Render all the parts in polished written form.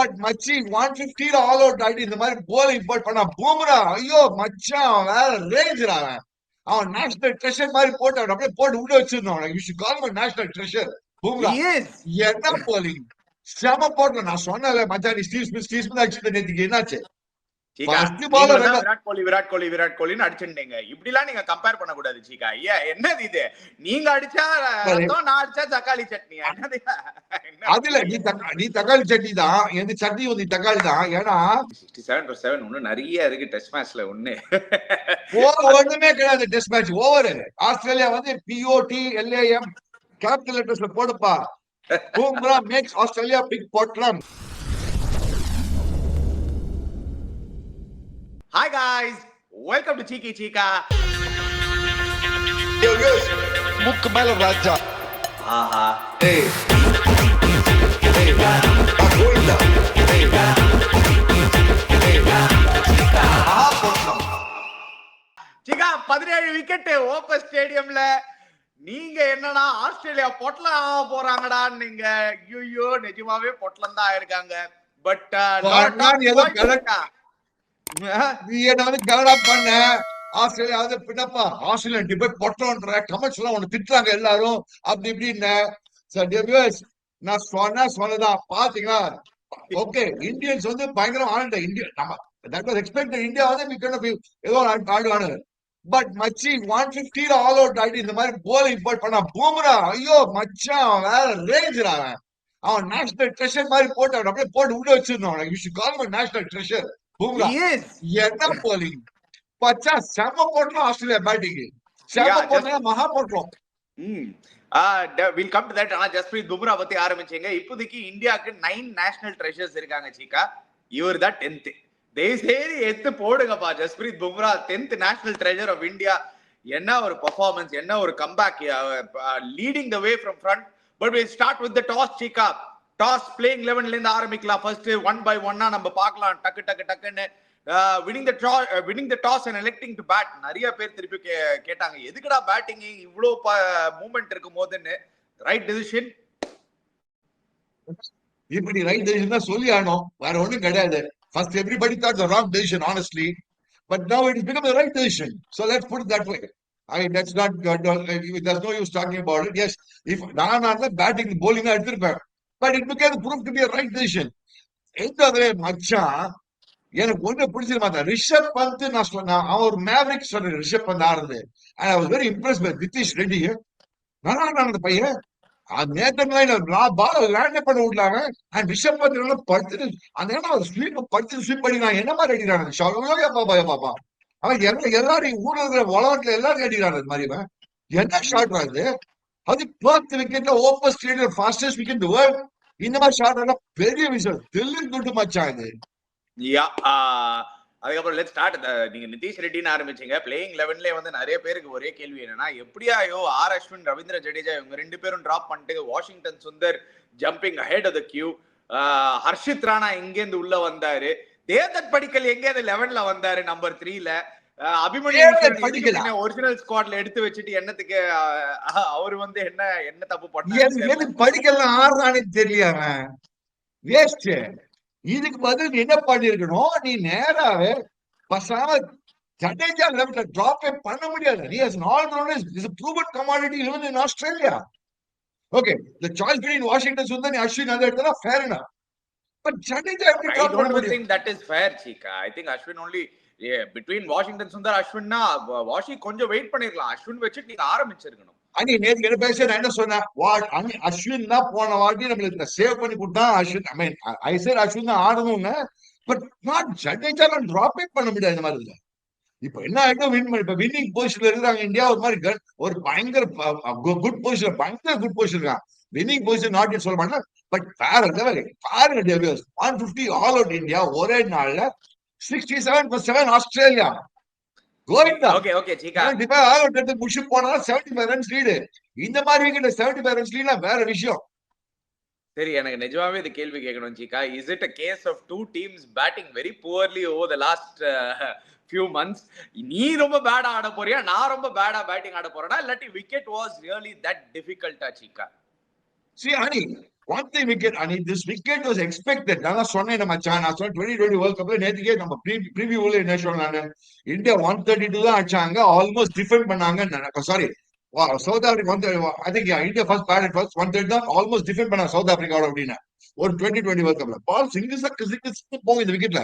But மச்சி 150 all out ஆடி இந்த மாதிரி போலிங் போட் பண்ணா பூம்ரா ஐயோ மச்சான் வேற ரேஞ்சுடா அவன் நேஷனல் ட்ரெஷர் மாதிரி போட்டு அவன் அப்படியே போட்டு உள்ள வச்சிருந்தான். You should call him national treasure Bumrah. என்ன போலிங் செம போட்டல. நான் சொன்னல மச்சான் நீ ஸ்டீவ் ஸ்மித் அடிச்சுட்டு நேத்துக்கு என்னாச்சு? விராட் கோலின்னு அடிச்சுட்டீங்க. இப்படி எல்லாம் நீங்க கம்பேர் பண்ண கூடாது சீக்கா. என்னது இது? நீங்க அடிச்சா நான் அடிச்சா தக்காளி சட்னி. அதுல நீ தக்காளி சட்னி தான். எந்த சட்னி வந்து தக்காளி தான். ஏன்னா 67/7 ஒண்ணு நிறைய இருக்கு டெஸ்ட் மேட்ச்ல. ஒண்ணுமே கிடையாது டெஸ்ட் மேட்ச் ஓவர். ஆஸ்திரேலியா வந்து POTLAM கேபிட்டல் லெட்டர்ஸ்ல போடுப்பா. பூம்ரா மேக்ஸ் ஆஸ்திரேலியா பிக் பொட்லம். Hi guys, welcome to Cheeky Chika. முக்கு மேல ராஜா. ஆஹா. ஏய். ஏய். கோயிந்தா. ஏய். Chika 17 விக்கெட் ஓபன் ஸ்டேடியம்ல. நீங்க என்னன்னா ஆஸ்திரேலியா பொட்டலம் ஆக போறாங்கடான்னு நீங்க ஐயோ நிஜமாவே பொட்டலம் தான் ஆயிருக்காங்க. பட் நான் ஏதோ நீ என்ன வந்து கனடா பண்ண ஆஸ்திரேலியா வந்து பின்னப்பா ஆஸ்திரேலியா போய் பொட்டோன்ற கமெண்ட்ஸ் எல்லாம் ஒண்ணு திட்டுறாங்க எல்லாரும் அப்படி இப்படின்னு. நான் சொன்னதான் பாத்தீங்களா? ஓகே இந்தியன்ஸ் வந்து பயங்கரம் ஆனந்த இந்தியா நம்ம தட் வாஸ் எக்ஸ்பெக்டட். இந்தியா வந்து ஏதோ ஆடுவானு. பட் மச்சி 150 ஆல் அவுட் ஆடி இந்த மாதிரி போலிங் போட் பண்ணா பூம்ரா ஐயோ மச்சான் வேற ரேஞ்சுடா அவன் நேஷனல் ட்ரெஷர் மாதிரி போட்டு அவன் அப்படியே போட்டு உள்ள வச்சிருந்தான். You should call him national treasure Bumrah. என்ன போலிங் பச்சா செம போட்டோம். ஆஸ்திரேலியா பேட்டிங் செம போட்டோம். மகா போட்டோம். we'll come to that. Jasprit Bumrah பத்தி ஆரம்பிச்சீங்க. இப்போதைக்கு இந்தியாவுக்கு 9 நேஷனல் ட்ரெஷர்ஸ் இருக்காங்க சீக்கா. இவர் தான் 10th. தேசேரி எத்து போடுங்கப்பா Jasprit Bumrah 10th national treasure of India. என்ன ஒரு பெர்ஃபார்மன்ஸ், என்ன ஒரு comeback, leading the way from front. But we'll start with the toss சீக்கா. டாஸ் பிளேயிங் 11ல இருந்து ஆரம்பிக்கலாம். ஃபர்ஸ்ட் 1 by 1 நம்ம பார்க்கலாம். டக்குன்னு winning the toss and electing to bat. நிறைய பேர் திருப்பி கேட்டாங்க எதுக்குடா பேட்டிங் இவ்ளோ மூவ்மெண்ட் இருக்கும் போதுன்னு. Right decision. இப்படி ரைட் டிசிஷன் தான் சொல்லி ஆனோம். வேற ஒண்ணும் கிடையாது. First everybody thought the wrong decision honestly, but now it has become the right decision. So let's put it that way. That's not there's no use talking about it. Yes, if நான் batting bowling எடுத்துருப்பேன். But it became proved to be a right decision. எந்த மச்சான் எனக்கு ஒண்ணு பிடிச்சது மாட்டேன். ரிஷப் பந்த் நான் சொன்னேன் அவன் ஒரு மேவரிக் சொன்னேன். ரிஷப் பந்த் ஆடுறது and I was very impressed by Nitish Reddy. நல்லா அந்த பையன் நேற்று பால் லேண்டே பண்ண விடலாங்க. அண்ட் ரிஷப் பந்த் படுத்துட்டு அந்த ஸ்வீப் படுத்து ஸ்வீப் பண்ணி நான் என்ன மாதிரி அடிக்கிறாங்க பாப்பா. அவன் எல்லாரும் ஊர்ல இருக்கிற உலகத்துல எல்லாரும் அடிக்கிறாங்க இது மாதிரி. என்ன ஷாட் வருது அது 12th விக்கெட்ல open stadium fastest wicket world. இந்த மாதிரி ஷாட் எல்லாம் பெரிய விஷயம். தில்லு துட்டு மச்சான் இது. அதுக்கப்புறம் லெட்ஸ் ஸ்டார்ட். நீங்க நிதிஷ் ரெட்டின்னு ஆரம்பிச்சீங்க. பிளேயிங் 11ல வந்து நிறைய பேருக்கு ஒரே கேள்வி என்னன்னா எப்படியாயோ ஆர் அஸ்வின், ரவீந்திர ஜடேஜா இவங்க 2 பேரும் டிராப் பண்ணிட்டு Washington Sundar jumping ahead of the queue. Harshit Rana எங்கேருந்து உள்ள வந்தாரு. தேவ்தத் படிக்கல் எங்கேருந்து 11ல வந்தாரு நம்பர் 3ல. அபிமன்யு ஒரிஜினல் ஸ்குவாட்ல எடுத்து வச்சுட்டு என்னத்துக்கு அவர் வந்து என்ன தப்பு பண்ணாரு? படிக்கலாம் ஆடுறானே தெரியல. வேஸ்ட். இதுக்கு பதில் என்ன பண்ணிருக்கணும்? நீ நேராவே பசாம ஜடேஜா லெவல்ல டிராப் பண்ண முடியாது. He has an all-rounder. This is a proven commodity even in Australia. Okay, the choice between Washington Sundar and Ashwin and that fair enough. But Jadeja every I don't think that is fair, Chika. I think Ashwin only between Washington Sundar Ashwin washi கொஞ்சம் wait பண்ணிரலாம். அஸ்வின் வச்சு நீங்க ஆரம்பிச்சிருக்கணும். அனி நேத்து என்ன பேச நான் என்ன சொன்னேன்? அஸ்வின் தான் போன வாட்டி நம்மளுக்கு சேவ் பண்ணி கொடுத்தா அஸ்வின். ஐ மீன் ஐ சேட் அஸ்வின் தான் ஆடணும்ங்க. பட் நாட் ஜடேஜா டிராப் பண்ண முடியாது இந்த மாதிரி இல்ல. இப்ப என்ன ஆயிடும் இப்ப வின்னிங் பொசிஷன்ல இருக்கிறாங்க இந்தியா. ஒரு மாதிரி ஒரு பயங்கர குட் பொசிஷன், பயங்கர குட் பொசிஷன் இருக்கான். வின்னிங் பொசிஷன் நாட் சொல்ல மாட்டேன். பட் வேற லெவல் பாருங்க. 150 ஆல் அவுட் இந்தியா ஒரே நாள்ல. 67/7 ஆஸ்திரேலியா. இந்த மாதிரி 75 ரன்ஸ் லீட் வேற விஷயம். சரி, எனக்கு நிஜமாவே இது கேள்வி கேட்கணும் சீக்கா. Is it a case of two teams batting very poorly over the last few months? நீ ரொம்ப பேடா ஆட போறியா, நான் ரொம்ப பேடா பேட்டிங் ஆட போறேனா, இல்லாட்டி wicket was really that difficult சீக்கா? See, Ani, one thing wicket, Ani, this wicket was expected. நான் சொன்னேன் மச்சான், நான் சொன்னேன் 2020 வேர்ல்ட் கப்ல நேத்துக்கே நம்ம ப்ரீவியூல என்ன சொன்னாங்க, இந்தியா 132 தான் அடிச்சாங்க, ஆல்மோஸ்ட் டிஃபெண்ட் பண்ணாங்க. Sorry, South Africa I think India first bat first 130 தான் ஆல்மோஸ்ட் டிஃபெண்ட் பண்ணாங்க சவுத் ஆப்பிரிக்காவோட அப்படின்னு ஒரு 2020 வேர்ல்ட் கப்ல பால் சிங்கிள் போகும் இந்த விக்கெட்ல.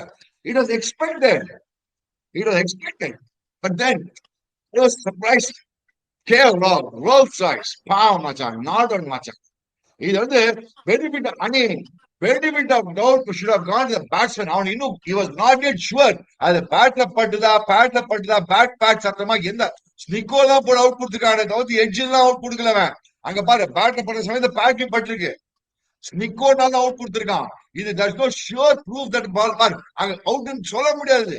It was expected but then it was surprised. Rolls Royce, பாவம் மச்சான், நாட் ஒன் மச்சான். இது வந்து benefit of doubt should have gone to the batsman. அவன் இன்னும் he was not yet sure அது பேட்ல பட்டுதா பேட் சத்தமா எந்த ஸ்னிக்கோ தான் போட அவுட் கொடுத்துருக்காங்க, தவிர்த்து எட்ஜில் தான் அவுட் கொடுக்கலவன். அங்க பாரு பேட்ல பட்ட சமயத்துல பேட்லயும் பட்டிருக்கு, ஸ்னிக்கோனால அவுட் கொடுத்துருக்கான். இது there's no sure proof that ball பாரு அங்க அவுட்னு சொல்ல முடியாது.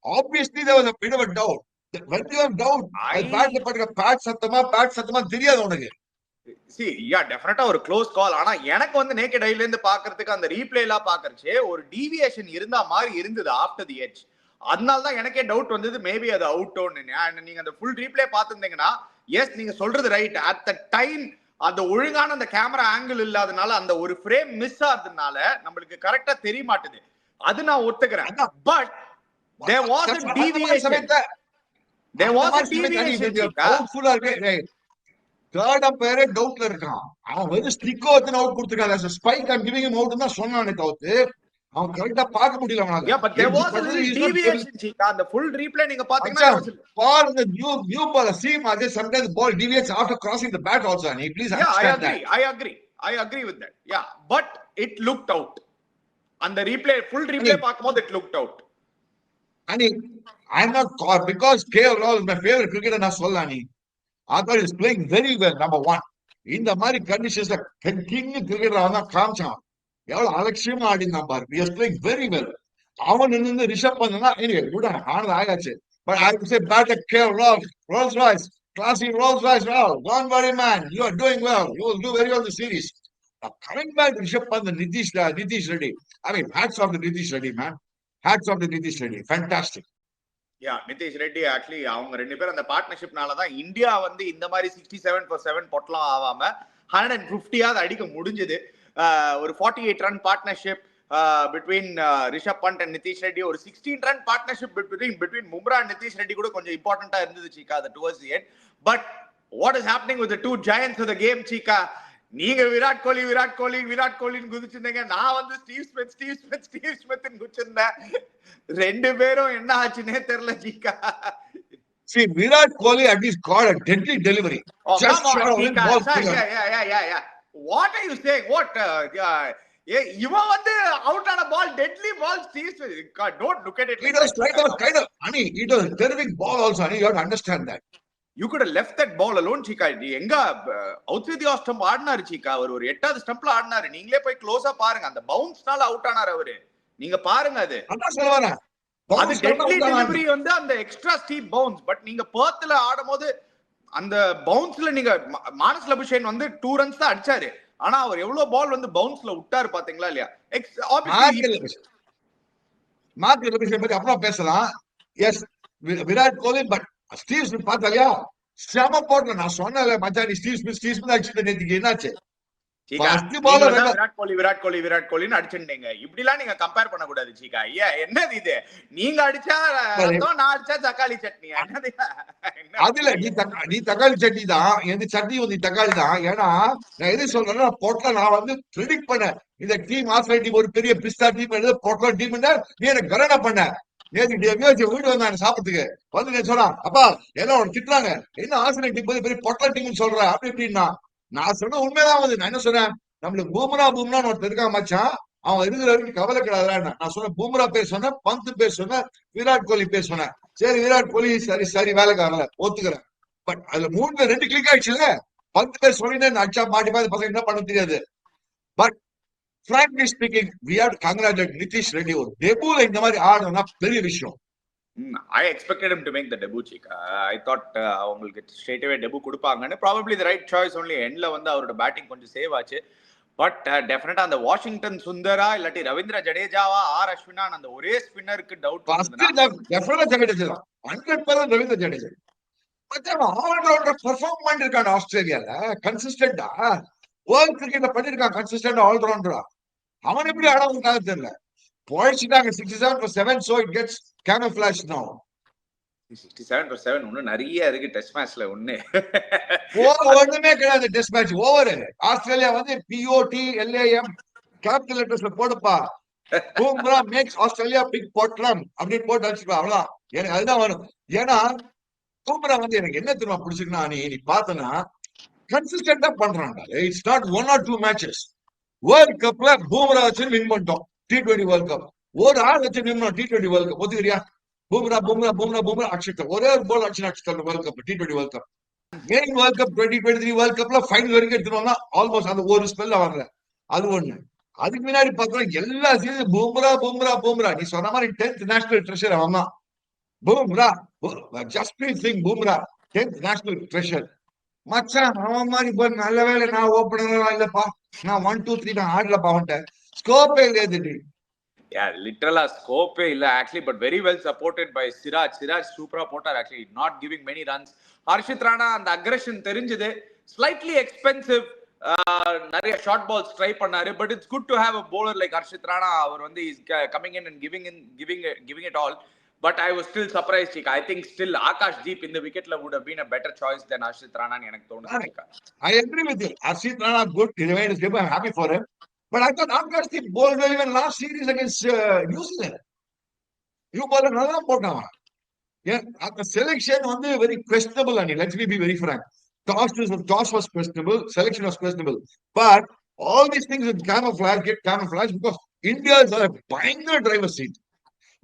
Obviously there was a bit of a doubt. When you have doubt, பேட்ல பட்டுக்க பேட் சத்தமா தெரியாது உனக்கு. See, yeah, definitely ஒரு க்ளோஸ் கால். ஆனா எனக்கு வந்து நேக்கட் ஐல இருந்து பாக்குறதுக்கு அந்த ரீப்ளே எல்லாம் பாக்குறச்சே ஒரு டீவியேஷன் இருந்தா மாதிரி இருந்தது ஆஃப்டர் தி எட்ஜ். அதனால தான் எனக்கே டவுட் வந்தது மேபி அது அவுட் ஓன்னு. நீங்க அந்த ஃபுல் ரீப்ளே பார்த்திருந்தீங்கன்னா எஸ் நீங்க சொல்றது ரைட். அட் த டைம் அந்த ஒழுங்கான அந்த கேமரா ஆங்கிள் இல்லாதனால அந்த ஒரு ஃப்ரேம் மிஸ் ஆகுறதுனால நம்மளுக்கு கரெக்டா தெரிய மாட்டுது, அது நான் ஒத்துக்கிறேன். But there was a deviation. There was a deviation. Third அம்பையரே டவுட்ல இருக்கான், அவன் வந்து ஸ்டிக்கோ எத்தனை அவுட் கொடுத்துருக்காங்க, spike I'm giving him out தான் சொன்னானே தவிர்த்து அவன் கரெக்டா பார்க்க முடியல அவனால. Yeah, but there was a deviation, Chika. அந்த full replay நீங்க பாத்தீங்கன்னா ball the new ball seem as if sometimes the ball deviates after crossing the bat also, and please understand that. I agree with that. Yeah, but it looked out. அந்த replay full replay பாக்கும்போது it looked out. Ani, I'm not because KL Rahul is my favorite cricketer na sollani. I thought he's playing very well, number one. இந்த மாதிரி கண்டிஷன்ஸ்ல king cricketer அவன் தான் காமிச்சான், எவ்வளவு அலட்சியமா ஆடினான் பாரு. He is playing very well. அவன் நின்று ரிஷப் பண்ணா anyway good ஆனது ஆயாச்சு. But I would say back at KL Rahul, Rolls Royce, classy Rolls Royce, Rahul, don't worry man, you are doing well, you will do very well the series. Coming back to Rishabh Pant and Nitish Reddy, I mean hats off to Nitish Reddy man, hats off to Nitish Reddy, fantastic. Nitish Reddy actually அவங்க ரெண்டு பேரும் அந்த பார்ட்னர்ஷிப்னாலதான் India வந்து இந்த மாதிரி 67/7 பொட்டலாம் ஆகாம 150 அடிக்க முடிஞ்சது. ஒரு 48 run partnership between Rishabh Pant and Nitish Reddy, ஒரு 16 run partnership between Bumrah and Nitish Reddy கூட கொஞ்சம் இம்பார்ட்டன்டா இருந்தது சீக்கா அது towards the end. But what is happening with the two giants of the game சீக்கா? நீங்க விராட் கோலின்னு குதிச்சிருந்தீங்க, நான் வந்து ஸ்டீவ் ஸ்மித்னு குதிச்சிருந்தேன். ரெண்டு பேரும் என்ன ஆச்சுன்னே தெரியல JICA. See, Virat Kohli at least got a deadly delivery. Oh, just shot on ball. Yeah. What are you saying? What? இவன் வந்து அவுட் ஆன ball, deadly ball. Steve Smith, don't look at it. It was kind of, Ani, it was a terrific ball also, Ani, you have to understand that. You could have left that ball alone, Chika. எங்க outside of stump ஆடினாரு Chika. அவர் ஒரு 8வது ஸ்டம்ப்ல ஆடினாரு. நீங்களே போய் க்ளோஸா பாருங்க, அந்த பவுன்ஸ்னால out ஆனாரு அவரு. நீங்க பாருங்க, அது டெட்லி டெலிவரி வந்து அந்த எக்ஸ்ட்ரா ஸ்டீப் பவுன்ஸ். பட் நீங்க பெர்த்ல ஆடும்போது அந்த பவுன்ஸ்ல நீங்க மானஸ் லபுஷேன் வந்து 2 ரன்ஸ் தான் அடிச்சாரு, ஆனா அவர் எவ்வளவு பால் வந்து பவுன்ஸ்ல விட்டாரு பாத்தீங்களா இல்லையா? மார்க் லபுஷேன் பத்தி அப்புறம் பேசலாம். Yes, Virat Kohli. But Steve Smith பார்த்தாலியா, செம போட்ல. நான் சொன்னேன் மச்சான், ஸ்டீவ் ஸ்மித் அடிச்சுட்டு நேத்துக்கு என்னாச்சு? விராட் கோலின்னு அடிச்சுட்டீங்க. இப்படி எல்லாம் நீங்க கம்பேர் பண்ண கூடாது சீக்கா. என்னது இது? நீங்க அடிச்சா நான் அடிச்சா தக்காளி சட்னி. அதுல நீ தக்காளி சட்னி தான், எந்த சட்னி வந்து தக்காளி தான். ஏன்னா நான் எது சொல்றேன்னா, போட்ல நான் வந்து ப்ரெடிக்ட் பண்ணேன் இந்த டீம் ஆஸ்திரேலியா டீம் ஒரு பெரிய பிஸ்தா டீம், போட்ல டீம் நீ எனக்கு கரணை பண்ண. வீடு வந்தாங்க சாப்பிட்டுக்கு வந்து சொன்னா, அப்பா எல்லாம் ஒரு திட்டுறாங்க, என்ன ஆஸ்திரேலியா டீம் பெரிய பொட்டல டீம் சொல்ற அப்படி இப்படின்னா. நான் சொன்ன உண்மைதான் வந்து. நான் என்ன சொன்னேன், நம்மளுக்கு பூம்ரான்னு ஒருத்தர் இருக்கா மச்சான், அவன் இருக்கிற வரைக்கும் கவலை கிடையாதுன்னு நான் சொன்னேன். பூம்ரா பேர் சொன்னேன், பந்த் பேர் சொன்னேன், விராட் கோலி பேர் சொன்னேன். சரி விராட் கோலி சரி வேலைக்காரல ஒத்துக்கிறேன். பட் அதுல 2 கிளிக் ஆயிடுச்சுல்ல. பந்த் பேர் சொல்லிட்டு அடிச்சா மாட்டி பசங்க என்ன பண்ண தெரியாது. But frankly speaking, we have to congratulate Nitish Reddy. ஒரு டெபுல இந்த மாதிரி ஆடணும்னா பெரிய விஷயம். I expected him to make the debut, Chika. I thought அவங்களுக்கு straight away debut கொடுப்பாங்கன்னு. Probably the right choice only. எண்ட்ல வந்து அவரோட பேட்டிங் கொஞ்சம் சேவ் ஆச்சு. பட் டெஃபினட்டா அந்த வாஷிங்டன் சுந்தரா இல்லாட்டி ரவீந்திர ஜடேஜாவா ஆர் அஸ்வினா அந்த ஒரே ஸ்பின்னருக்கு டவுட் டெஃபினட்டா ஜடேஜா தான். 100% ரவீந்திர ஜடேஜா. மச்சான் ஆல் ரவுண்டர் பெர்ஃபார்ம் பண்ணிருக்கான் ஆஸ்திரேலியால கன்சிஸ்டன்ட்டா. வேர்ல்ட் கிரிக்கெட்ல பண்ணிருக்கான் கன்சிஸ்டன்ட் ஆல்ரவுண்டரா. அவன் எப்படி ஆட விட்டாங்க தெரியல. பொழைச்சிட்டாங்க 67/7, so it gets camouflage now. 67/7 இன்னும் நிறைய இருக்கு டெஸ்ட் மேட்ச்ல ஒண்ணு. ஒண்ணுமே கிடையாது டெஸ்ட் மேட்ச் ஓவர். ஆஸ்திரேலியா வந்து POTLAM கேபிட்டல் லெட்டர்ஸ்ல போடுப்பா. பூம்ரா மேக்ஸ் ஆஸ்திரேலியா பிக் போட்லாம் அப்படின்னு போட்டு அடிச்சுப்பா. அவ்வளவுதான். எனக்கு அதுதான் வரும். ஏன்னா பூம்ரா வந்து எனக்கு என்ன தெரியுமா பிடிச்சிருக்குன்னா, நீ பார்த்தனா கன்சிஸ்டன்டா பண்றாங்க. It's not 1 or 2 matches. World கப்ல பூம்ரா வச்சு வின் பண்ணிட்டோம். T20 வேர்ல்ட் கப் ஒரு ஆள் வச்சு வின் பண்ணோம். T20 வேர்ல்ட் கப் ஒத்துக்கிறியா? பூம்ரா அக்ஷித் ஒரே ஒரு போல் அடிச்சு அடிச்சுட்டாங்க world cup, T20 world cup. Main world cup 2023 world கப்ல ஃபைனல் வரைக்கும் எடுத்துட்டு வந்தா ஆல்மோஸ்ட் அந்த ஒரு ஸ்பெல்ல வரல. அது ஒண்ணு. அதுக்கு முன்னாடி பார்த்தோம் எல்லா சீசன் பூம்ரா. நீ சொன்ன மாதிரி 10th நேஷனல் ட்ரெஷர் அவன் தான். Bumrah, Jasprit Singh Bumrah 10th national treasure. மச்சான் அவன் மாதிரி போய் நல்ல வேலை நான் ஓப்பனரா இல்லப்பா, நான் 1 2 3 நான் ஆடலப்பா, அவன்கிட்ட ஸ்கோப்பே இல்லையா? Yeah, literally scope illa actually, but very well supported by Siraj super போட்டார் actually, not giving many runs. Harshit Rana and aggression தெரிஞ்சது, slightly expensive, நிறைய short balls try பண்ணாரு, but it's good to have a bowler like Harshit Rana. அவர் வந்து is coming in and giving it all, but I was still surprised Chika. I think still Akash Deep in the wicket would have been a better choice than Harshit Rana னு எனக்கு தோணுது Chika. I agree with you. Harshit Rana good, he made his game, I'm happy for him. But I thought Akash Deep bowled well even last series against New Zealand. You bowler நல்லா போட்டான். The selection வந்து very questionable, and let me be very frank. Toss was questionable, selection was questionable. But all these things with camouflage get camouflage because India is a பயங்கர driver seat.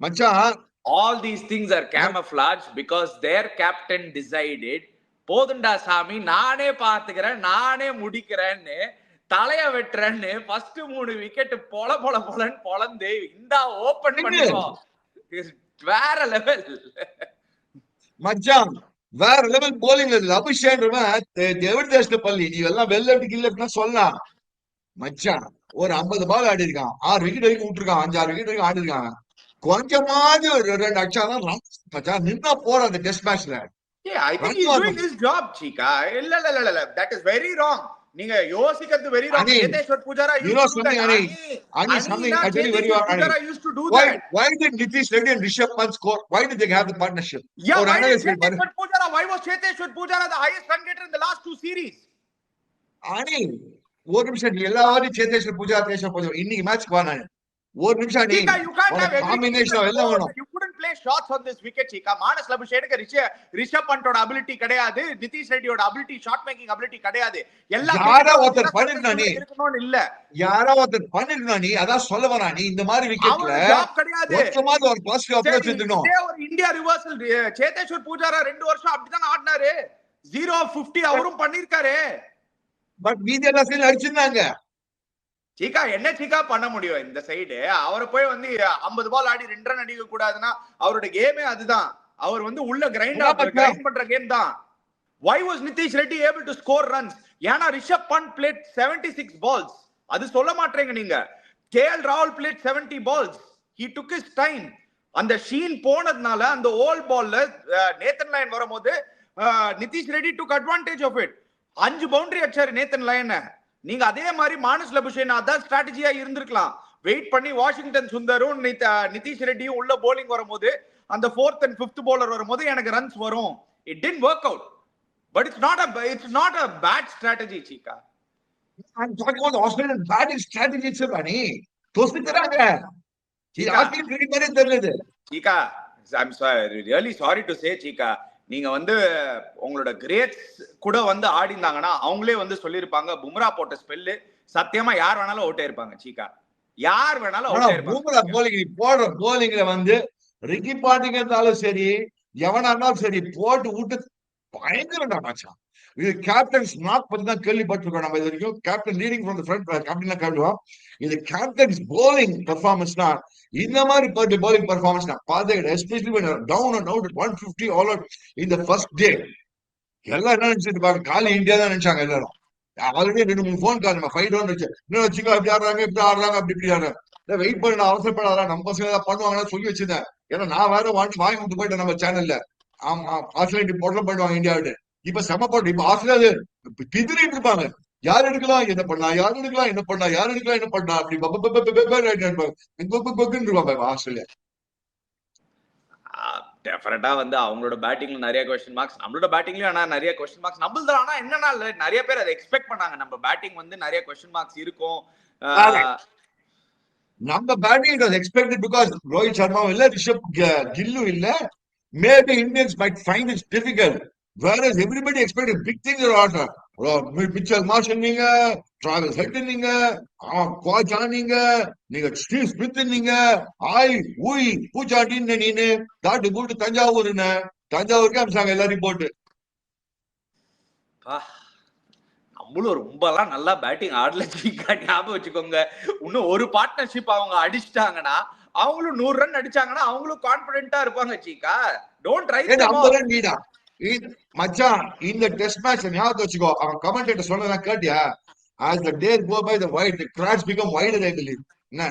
மச்சான், all these things are camouflage because their captain decided போதுண்டா சாமி நானே பாத்துக்கிறேன் நானே முடிக்கிறேன்னு தலைய வெட்டுறேன்னு first 3 wicket பொலன்னு பொளந்து இந்த open பண்ணிடுவோம். வேற லெவல் மச்சான், வேற லெவல் போலிங். அபிஷேக் தேவதேஷ்ட பள்ளி நீ எல்லாம் வெள்ளட்டு கில்லட்னா சொல்லலாம். மச்சான் ஒரு 50 பால் ஆடி இருக்கான், 6 விக்கெட் வரைக்கும் விட்டுருக்கான், 5-6 விக்கெட் வரைக்கும் ஆடி இருக்காங்க. கொஞ்சமாவது 2 அடிச்சாதான் மச்சான் நின்னா போற அந்த டெஸ்ட் மேட்ச்ல. Yeah, I think he's doing his job, Chika. இல்ல, that is very wrong. நீங்க யோசிக்கிறது very wrong. Cheteshwar Pujara used to do that. Something I tell you very well. Pujara used to do that. Why did Nitish Reddy and Rishabh Pant score? Why did they have the partnership? Yeah, why was Cheteshwar Pujara the highest run getter in the last 2 series? ஒரு நிமிஷம், நீ எல்லாரும் சேத்தேஸ்வர் பூஜா இன்னைக்கு மேட்ச்க்கு வா. நான் ஒரு நிமிஷம், நீ காம்பினேஷன் எல்லாம் வேணும். You couldn't play shots on this wicket, Chika. Manas Labuschadeக்கு ரிஷப் பண்டோட அபிலிட்டி கிடையாது, நிதிஷ் ரெட்டியோட அபிலிட்டி, ஷாட் மேக்கிங் அபிலிட்டி கிடையாது. யாரோ ஒருத்தர் பண்ணிருந்தா நீ இல்ல, யாரோ ஒருத்தர் பண்ணிருந்தா நீ அதான் சொல்ல வரா. நீ இந்த மாதிரி விக்கெட்ல ஜாப் கிடையாது, மொத்தமாக ஒரு பாசிட்டிவ் அப்ரோச் எடுக்கணும். ஒரு இந்தியா ரிவர்சல். சேதேஸ்வர் பூஜாரா 2 வருஷம் அப்படிதான் ஆடினாரு, 0 of 50 அவரும் பண்ணிருக்காரு. பட் மீதி எல்லாம் சைடு அடிச்சிருந்தாங்க. சீக்கா என்ன சீக்கா பண்ண முடியும் இந்த சைடு? அவரை போய் வந்து 50 பால் ஆடி 2 ரன் அடிக்க கூடாதுன்னா அவரோட கேமே அதுதான். அவர் வந்து உள்ள கிரைண்ட் பண்ற கேம் தான். Why was Nitish Reddy able to score runs? ஏன்னா ரிஷப் பண்ட் played 76 balls. அது சொல்ல மாட்டீங்க நீங்க. KL Rahul played 70 balls. He took his time. அந்த ஷீன் போனதுனால அந்த ஓல் பால்ல நேத்தன் லயன் வரும்போது Nitish Reddy took advantage of it. 5 boundary அடிச்சாரு நேத்தன் லயன். நீங்க அதே மாதிரி மானஸ் லபுஷேன் அதான் ஸ்ட்ராட்டஜியா இருந்திருக்கலாம். வெயிட் பண்ணி வாஷிங்டன் சுந்தரும் நிதிஷ் ரெட்டியும் உள்ள போலிங் வரும்போது அந்த 4th and 5th bowler வரும்போது எனக்கு ரன்ஸ் வரும். It didn't work out, but it's not a bad strategy, Chika. I'm talking about the Australian batting strategy itself, Ani. தோசிக்கறாங்க. ஆஸ்திரேலியன் கிரிக்கெட் மாதிரி தெரியல. Chika, I'm really sorry to say, Chika, நீங்க வந்து உங்களோட grades கூட வந்து ஆடிந்தாங்கன்னா அவங்களே வந்து சொல்லிருப்பாங்க பும்ரா போட்ட ஸ்பெல்லு சத்தியமா யார் வேணாலும் அவுட் ஆயிருப்பாங்க. சீக்கா யார் வேணாலும் அவுட் ஆயிருப்பாங்க. பும்ரா போலிங் போடுற போலிங்ல வந்து ரிக்கி பாண்டிங் இருந்தாலும் சரி எவனா இருந்தாலும் சரி போட்டு விட்டு பயங்கரண்டா மச்சான். இது கேப்டன்ஸ் நாக் பத்தி தான் கேள்விப்பட்டிருக்கோம் நம்ம இது வரைக்கும். Captain leading from the front captain கேள்விவோம். இது கேப்டன்ஸ் போலிங் பெர்ஃபார்மன்ஸ்னா இந்த மாதிரி bowling performance நான் பார்த்தேன். Especially when down and out at 150 all out in the first day. எல்லாம் என்ன நினைச்சிட்டு இருப்பாங்க, காலி இந்தியா தான் நினைச்சாங்க எல்லாரும். ஆல்ரெடி 2-3 போன் கால் நம்ம 5 down வச்சு இன்னும் வச்சுக்கோ, அப்படி ஆடுறாங்க இப்படி ஆடுறாங்க அப்படி ஆடுறாங்க. வெயிட் பண்ண அவசரப்படாதா, நம்ம பசங்க ஏதாவது பண்ணுவாங்கன்னு சொல்லி வச்சிருந்தேன். ஏன்னா நான் வேற வாங்கி விட்டு போயிட்டேன் நம்ம சேனல்ல. ஆஸ்திரேலியா போட்டலாம் போயிடுவாங்க இந்தியாவிட்டு. இப்ப செம போட்டு இப்ப ஆஸ்திரேலியா பிதிரிட்டு இருப்பாங்க. யார் எடுக்கலாம் என்ன பண்ணா, யார் எடுக்கலாம் என்ன பண்ணா, யார் எடுக்கலாம் என்ன பண்ணா, அப்படி ஆஸ்திரேலியா. டெஃபினட்டா வந்து அவங்களோட பேட்டிங்ல நிறைய கொஸ்டின் மார்க்ஸ், நம்மளோட பேட்டிங்லயும் ஆனா நிறைய கொஸ்டின் மார்க்ஸ். நம்மளது ஆனா என்னன்னா நிறைய பேர் அதை எக்ஸ்பெக்ட் பண்ணாங்க, நம்ம பேட்டிங் வந்து நிறைய கொஸ்டின் மார்க்ஸ் இருக்கும். நம்ம batting was expected because Rohit Sharma இல்ல, ரிஷப் கில்லு இல்ல. Maybe Indians might find it difficult. Whereas everybody expected big things in order. Mitchell Marsh நீங்க, டிராவல்ஸ் ஹெட் நீங்க, குவாஜா நீங்க, நீங்க ஸ்டீவ் ஸ்மித் நீங்க, ஆய் ஊய் பூச்சாண்டின்னு நீனு தாட்டு கூட்டு தஞ்சாவூர்னு, தஞ்சாவூருக்கு அமிச்சாங்க எல்லாரையும் போட்டு. நம்மளும் ரொம்பலாம் நல்லா பேட்டிங் ஆடல சீக்கா, ஞாபகம் வச்சுக்கோங்க. இன்னும் ஒரு பார்ட்னர்ஷிப் அவங்க அடிச்சிட்டாங்கன்னா, அவங்களும் 100 ரன் அடிச்சாங்கன்னா அவங்களும் கான்பிடென்ட்டா இருப்பாங்க சீக்கா. டோன்ட் ரைட் 50 ரன் நீடா மச்சான். இந்த டெஸ்ட் மேட்ச் ஞாபகம் வச்சுக்கோ, அவன் கமெண்டேட்டர் சொன்னதான் கேட்டியா? as the days go by the wide the crowds become wider, I believe. என்ன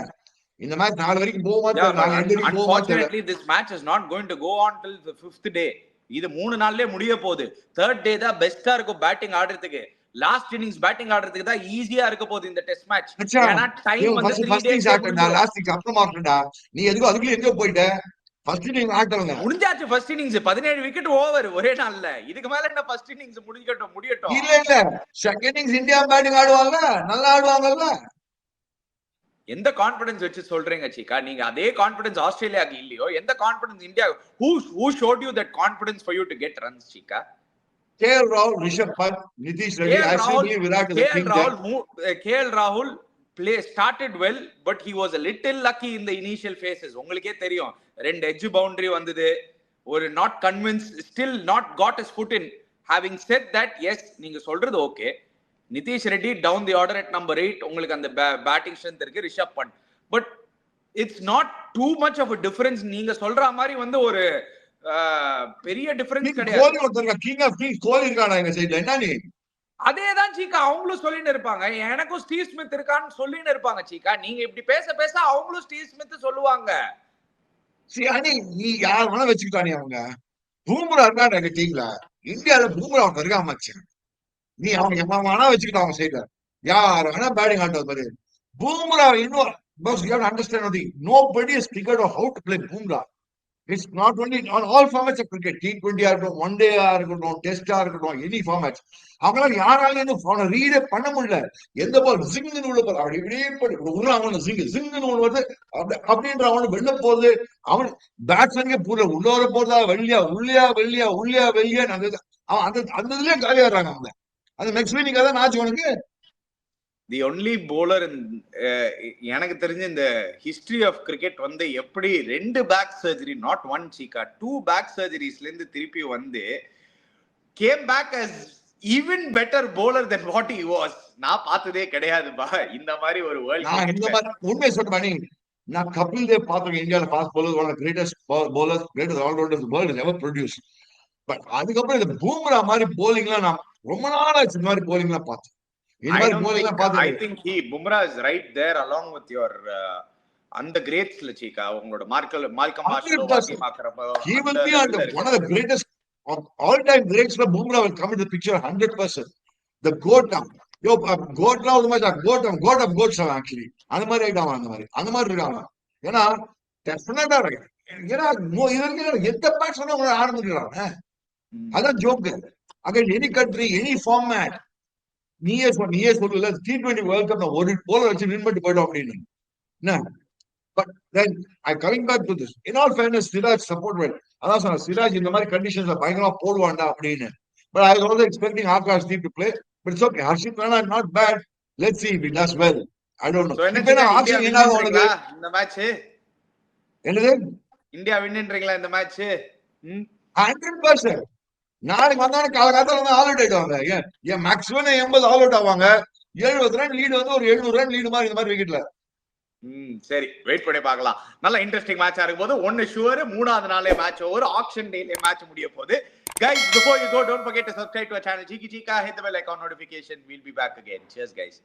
இந்த மேட்ச் நாளை வரைக்கும் போகுமா தெரியல, நாளை எண்டு வரைக்கும் போகுமா தெரியல. Unfortunately this match is not going to go on till the 5th day. இது 3 நாள்லயே முடிய போகுது. 3rd day தான் பெஸ்டா இருக்கும் பேட்டிங் ஆடுறதுக்கு. லாஸ்ட் இன்னிங்ஸ் பேட்டிங் ஆடுறதுக்கு தான் ஈஸியா இருக்க போகுது இந்த டெஸ்ட் மேட்ச். ஏன்னா டைம் வந்து 3 days ஆட்டடா, லாஸ்ட் இன்னிங்ஸ் அப்புறமா ஆட்டடா. நீ எதுக்கு அதுக்குள்ள எங்க போயிட்ட? ஃபர்ஸ்ட் இன்னிங்ஸ் ஆட்டவங்க முடிஞ்சாச்சு. ஃபர்ஸ்ட் இன்னிங்ஸ் 17 விக்கெட் ஓவர் ஒரே நாள்ல. இதுக்கு மேல என்ன ஃபர்ஸ்ட் இன்னிங்ஸ் முடியட்டும். இல்ல இல்ல, செகண்ட் இன்னிங்ஸ் இந்தியா பேட்டிங் ஆடுவாங்க, நல்லா ஆடுவாங்கல்ல. எந்த கான்ஃபிடன்ஸ் வச்சு சொல்றீங்க சீக்கா? நீங்க அதே கான்ஃபிடன்ஸ் ஆஸ்திரேலியாக்கு இல்லையோ, எந்த confidence India? who showed you that confidence for you to get runs சீக்கா? KL Rahul, Rishabh Pant, Nitish Reddy, I simply Virat is the king there. KL Rahul started well, but he was a little lucky in the initial phases. உங்களுக்கே தெரியும், 2 edge boundary வந்தது, ஒரு not convinced, still not got his foot in. Having said that, yes, நீங்க சொல்றது okay. Nitish Reddy down the order at number 8, உங்களுக்கு அந்த batting strength இருக்கு. Rishabh Pant, but it's not too much of a difference. நீங்க சொல்ற மாதிரி வந்து ஒரு பெரிய டிஃபரன்ஸ் கிடையாது. கோலி ஒருத்தங்க கிங் ஆஃப் கிங்ஸ் கோலி இருக்கானா எங்க சைடுல? என்ன நீ அதேதான் சீக்கா அவங்களும் சொல்லிட்டு இருப்பாங்க. எனக்கும் ஸ்டீவ் ஸ்மித் இருக்கான்னு சொல்லிட்டு இருப்பாங்க சீக்கா. நீங்க இப்படி பேச அவங்களும் ஸ்டீவ் ஸ்மித் சொல்லுவாங்க. நீ யார் வேணா வச்சுக்கிட்டானே, அவங்க பூம்ரா இருக்கான் எங்க டீம்ல. இந்தியால பூம்ரா ஒருத்தர் இருக்கா மச்சு. நீ அவங்க எவ்வளவு வேணா வச்சுக்கிட்டான் அவங்க சைடுல, யார் வேணா பேட்டிங் ஆடுறது பாரு. பூம்ரா இன்னும் understand, nobody has figured out how to play Bumrah. It's not only on all formats of cricket, T20 இருக்கட்டும், one day இருக்கட்டும், டெஸ்ட் இருக்கட்டும், எனி ஃபார்மேட்ஸ். அவங்களால யாராலையும் ரீடே பண்ண முடியல. எந்த பால் ஜிங்குன்னு உள்ள போல, அப்படி இப்படியே அவனு ஜிங்குன்னு ஒண்ணு வருது, அப்படின்ற அவனு வெளில போகுது. அவன் பேட்ஸ்மேனுக்கே புரியல, உள்ள வர போறதா வெளியா அவன் அந்த இதுலயே காலியா வர்றாங்க அவங்க. அந்த நெக்ஸ்ட் வீனிக்காக தான் நாச்சு உனக்கு. தி ஒன்லி போலர் எனக்கு தெரிஞ்ச இந்த ஹிஸ்டரி ஆஃப் கிரிக்கெட் வந்து எப்படி 2 பேக் சர்ஜரி, நாட் 1 சீக்கா, 2 பேக் சர்ஜரிஸ்ல இருந்து திருப்பி வந்து came back as even better bowler than what he was. நான் பார்த்ததே கிடையாதுப்பா இந்த மாதிரி ஒரு வேர்ல்ட் கிரிக்கெட். இந்த மாதிரி உண்மையை சொல்றேன். நான் கபில் தேவ் பார்த்திருக்கேன், இந்தியால fast bowler, one of the greatest bowlers, greatest all-rounders the world has ever produced. But அதுக்கப்புறம் இந்த பூம்ரா மாதிரி போலிங்லாம் நான் ரொம்ப நாளாச்சு இந்த மாதிரி போலிங்லாம் பார்த்தேன். I think Bumrah is right there along with your and the greats la chika. உங்களோட Malcolm Marshall he will be one of the greatest of all time greats. Bumrah will come into the picture 100%. The goat now, goat now goat of goats actually. அந்த மாதிரி ஆயிட்டாங்க, அந்த மாதிரி இருக்காங்க. ஏன்னா டெஃபினட்டா இருக்கு. ஏன்னா எந்த பேட்ஸ்மேன் உங்களை ஆரம்பிக்கிறாங்க, அதான் joke. Again any country, any format. நீயே சொல்லல T20 வேர்ல்ட் கப் நான் ஒரு போல வச்சு வின் பண்ணிட்டு போயிடும் அப்படின்னு. But then I coming back to this, in all fairness Siraj support well. அதான் சொன்னேன், சிராஜ் இந்த மாதிரி கண்டிஷன்ஸ்ல பயங்கரமா போடுவான்டா அப்படின்னு. But I was also expecting Akash Deep to play, but it's okay. Harshit Rana not bad, let's see if he does well. I don't know. என்ன action என்ன ஆகுது இந்த மேட்ச்? என்னது இந்தியா வின்ன்றீங்களா இந்த மேட்ச்? 100%. நாளைக்கு வந்தானே காலகாலத்துல வந்து ஆல் அவுட் ஆயிடுவாங்க. ஏன் மேக்ஸிமம் 80 ஆல் அவுட் ஆவாங்க. 70 ரன் லீடு வந்து ஒரு 700 ரன் லீடு மாதிரி இந்த மாதிரி விக்கெட்ல. சரி, வெயிட் பண்ணி பார்க்கலாம். நல்ல இன்ட்ரெஸ்டிங் மேட்சா இருக்கும் போது ஒன்னு ஷூர், 3வது நாளே மேட்ச் ஓவர், ஆக்ஷன் டேலே மேட்ச் முடிய போகுது. Guys, before you go, don't forget to subscribe to our channel Cheeky Cheeka, hit the bell icon notification. We'll be back again. Cheers guys.